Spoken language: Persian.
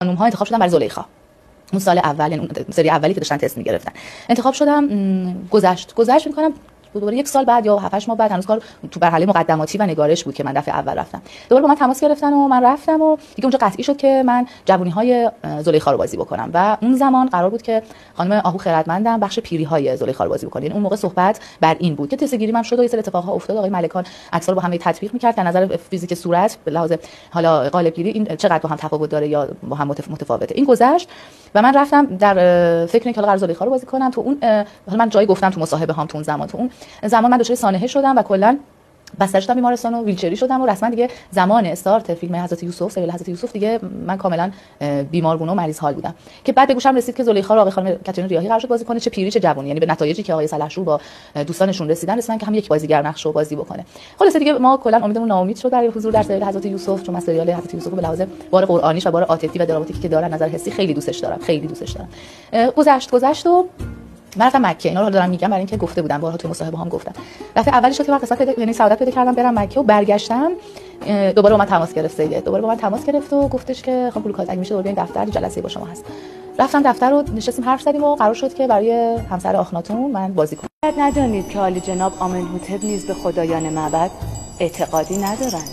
خانم‌ها انتخاب شدن برای زلیخا. اون سال اول، یعنی اون سری اولی که داشتن تست می‌گرفتن، انتخاب شدم. گذشت می‌کنم دوباره یک سال بعد یا 7-8 ماه بعد، هنوز کار تو مرحله مقدماتی و نگارش بود که من دفعه اول رفتم. دوباره با من تماس گرفتن و من رفتم و دیگه اونجا قطعی شد که من جوونی‌های زلیخا رو بازی بکنم و اون زمان قرار بود که خانم آهو خردمندم بخش پیری‌های زلیخا رو بازی بکنه. یعنی اون موقع صحبت بر این بود که تست گیری هم شد و یه سری اتفاقات افتاد. آقای ملکان عکس‌ها رو با هم تطبیق می‌کرد که نظر فیزیک صورت به لحاظ حالا قالب‌گیری این چقدر با هم تفاوت داره یا با هم متفاوته. این گذشت و من رفتم در فکر اینکه قرار زلیخا رو بازی کنم. تو اون حالا من جایی گفتم تو مصاحبه هام، تو اون زمان من دچار سانحه شدم و کلا بستر شدم بیمارستان و ویلچری شدم و رسما دیگه زمان استارت فیلم حضرت یوسف، سریال حضرت یوسف، دیگه من کاملا بیمارگونه و مریض حال بودم که بعد به گوشم رسید که زلیخا رو آقای خانم کاترین ریاحی قرار شد بازی کنه. چه پیری چه جوونی، یعنی به نتایجی که آقای سلحشور با دوستانشون رسیدن که هم یک بازیگر نقش رو بازی بکنه. خلاص دیگه ما کلا امیدمون ناامید شد برای حضور در سریال حضرت یوسف، چون سریال حضرت یوسف به لحاظ بار قرآنیش و بار عاطفی و دراماتیکی که داره نظر حسی خیلی دوستش دارم. گذشت و من رفتم مکه. اینا رو دارم میگم برای اینکه گفته بودم، بارها تو مصاحبه هم گفتم. دفعه اولی شد که من قسمت یعنی سعادت پیدا کردم برم مکه و برگشتم. دوباره با من تماس گرفت و گفتش که خانم بلوکات اگه میشه دوباره بیاین دفتر، جلسه با شما هست. رفتم دفتر رو نشستیم حرف زدیم و قرار شد که برای همسر آخناتون من بازی کنم. ندانید که عالی جناب آمنهوتپ نیز به خدایان معبد اعتقادی ندارند.